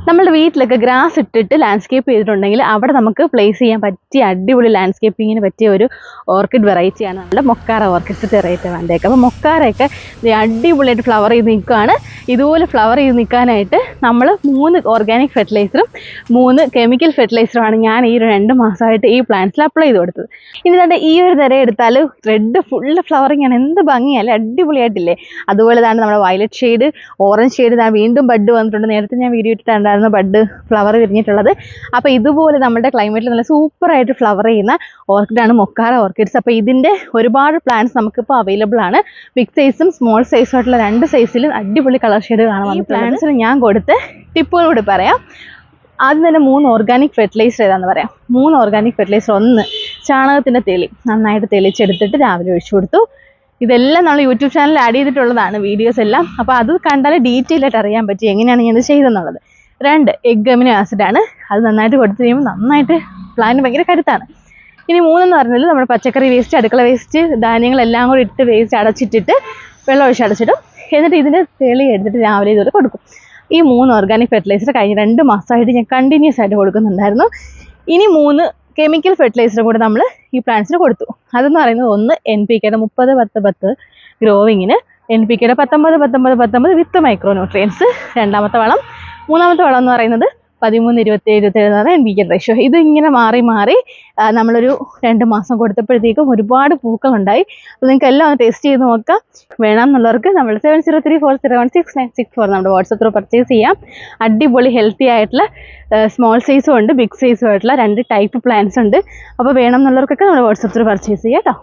നമ്മുടെ വീട്ടിലൊക്കെ ഗ്രാസ് ഇട്ടിട്ട് ലാൻഡ്സ്കേപ്പ് ചെയ്തിട്ടുണ്ടെങ്കിൽ അവിടെ നമുക്ക് പ്ലേസ് ചെയ്യാൻ പറ്റിയ അടിപൊളി ലാൻഡ്സ്കേപ്പിങ്ങിന് പറ്റിയ ഒരു ഓർക്കിഡ് വെറൈറ്റിയാണ് നമ്മുടെ മൊക്കാറ ഓർക്കിഡ്സ് ടെറേറ്റ വാൻഡേക്ക. അപ്പോൾ മൊക്കാറയൊക്കെ അടിപൊളിയായിട്ട് ഫ്ലവർ ചെയ്ത് നിൽക്കുകയാണ്. ഇതുപോലെ ഫ്ലവർ ചെയ്ത് നിൽക്കാനായിട്ട് നമ്മൾ 3 ഓർഗാനിക് ഫെർട്ടിലൈസറും 3 കെമിക്കൽ ഫെർട്ടിലൈസറുമാണ് ഞാൻ ഈ 2 മാസമായിട്ട് ഈ പ്ലാന്റ്സിൽ അപ്ലൈ ചെയ്ത് കൊടുത്തത്. ഇനി തന്നെ ഈ ഒരു തര എടുത്താൽ റെഡ് ഫുള്ള് ഫ്ലവറിങ് ആണ്. എന്ത് ഭംഗിയല്ലേ, അടിപൊളിയായിട്ടില്ലേ? അതുപോലെ തന്നെ നമ്മുടെ വയലറ്റ് ഷെയ്ഡ്, ഓറഞ്ച് ഷെയ്ഡ് വീണ്ടും ബഡ് വന്നിട്ടുണ്ട്. നേരത്തെ ഞാൻ വീഡിയോ ഇട്ടിട്ടുണ്ടായിരുന്നു ബഡ് ഫ്ലവർ വിരിഞ്ഞിട്ടുള്ളത്. അപ്പോൾ ഇതുപോലെ നമ്മുടെ ക്ലൈമറ്റിൽ നല്ല സൂപ്പറായിട്ട് ഫ്ലവർ ചെയ്യുന്ന ഓർക്കിഡാണ് മൊക്കാറ ഓർക്കിഡ്സ്. അപ്പോൾ ഇതിൻ്റെ ഒരുപാട് പ്ലാന്റ്സ് നമുക്കിപ്പോൾ അവൈലബിൾ ആണ്. ബിഗ് സൈസും സ്മോൾ സൈസും ആയിട്ടുള്ള 2 സൈസിലും അടിപൊളി കളർ ഷെയ്ഡുകളാണ്. ഈ പ്ലാന്റ്സിന് ഞാൻ കൊടുത്ത ടിപ്പുകളോട് പറയാം. ആദ്യം തന്നെ 3 ഓർഗാനിക് ഫെർട്ടിലൈസർ ഏതാണെന്ന് പറയാം. 3 ഓർഗാനിക് ഫെർട്ടിലൈസർ. 1 ചാണകത്തിൻ്റെ തെളി നന്നായിട്ട് തെളിച്ചെടുത്തിട്ട് രാവിലെ ഒഴിച്ചു കൊടുത്തു. ഇതെല്ലാം നമ്മൾ യൂട്യൂബ് ചാനലിൽ ആഡ് ചെയ്തിട്ടുള്ളതാണ് വീഡിയോസ് എല്ലാം. അപ്പോൾ അത് കണ്ടാൽ ഡീറ്റെയിൽ ആയിട്ട് അറിയാൻ പറ്റും എങ്ങനെയാണ് ഞാനത് ചെയ്തെന്നുള്ളത്. 2 എഗ് അമിനോ ആസിഡാണ്. അത് നന്നായിട്ട് കൊടുത്തു കഴിയുമ്പോൾ നന്നായിട്ട് പ്ലാന്റ് ഭയങ്കര കരുത്താണ്. ഇനി 3 എന്ന് പറഞ്ഞാൽ നമ്മുടെ പച്ചക്കറി വേസ്റ്റ്, അടുക്കള വേസ്റ്റ്, ധാന്യങ്ങളെല്ലാം കൂടി ഇട്ട് വേസ്റ്റ് അടച്ചിട്ടിട്ട് വെള്ളം ഒഴിച്ച് അടച്ചിടും. എന്നിട്ട് ഇതിൻ്റെ തെളി എടുത്തിട്ട് രാവിലെ ഇതുവരെ കൊടുക്കും. ഈ 3 ഓർഗാനിക് ഫെർട്ടിലൈസർ കഴിഞ്ഞ 2 മാസമായിട്ട് ഞാൻ കണ്ടിന്യൂസ് ആയിട്ട് കൊടുക്കുന്നുണ്ടായിരുന്നു. ഇനി 3 കെമിക്കൽ ഫെർട്ടിലൈസറും കൂടെ നമ്മൾ ഈ പ്ലാന്റ്സിന് കൊടുത്തു. അതെന്ന് പറയുന്നത് 1 NPKയുടെ 30-10-10 ഗ്രോവിങ്ങിന്, NPKയുടെ 19-19-19 വിത്ത് മൈക്രോ ന്യൂട്രിയൻസ് രണ്ടാമത്തെ വളം. മൂന്നാമത്തെ വളം എന്ന് പറയുന്നത് 13-27-27 NPK റേഷ്യോ. ഇത് ഇങ്ങനെ മാറി മാറി നമ്മളൊരു 2 മാസം കൊടുത്തപ്പോഴത്തേക്കും ഒരുപാട് പൂക്കളുണ്ടായി. അപ്പോൾ നിങ്ങൾക്ക് എല്ലാം ഒന്ന് ടേസ്റ്റ് ചെയ്ത് നോക്കാം. വേണമെന്നുള്ളവർക്ക് നമ്മൾ 7034016964 നമ്മുടെ വാട്സപ്പ് ത്രൂ പർച്ചേസ് ചെയ്യാം. അടിപൊളി ഹെൽത്തി ആയിട്ടുള്ള സ്മോൾ സൈസും ഉണ്ട്, ബിഗ് സൈസും ആയിട്ടുള്ള 2 ടൈപ്പ് പ്ലാന്റ്സ് ഉണ്ട്. അപ്പോൾ വേണമെന്നുള്ളവർക്കൊക്കെ നമ്മുടെ വാട്സപ്പ് ത്രൂ പർച്ചേസ് ചെയ്യാം കേട്ടോ.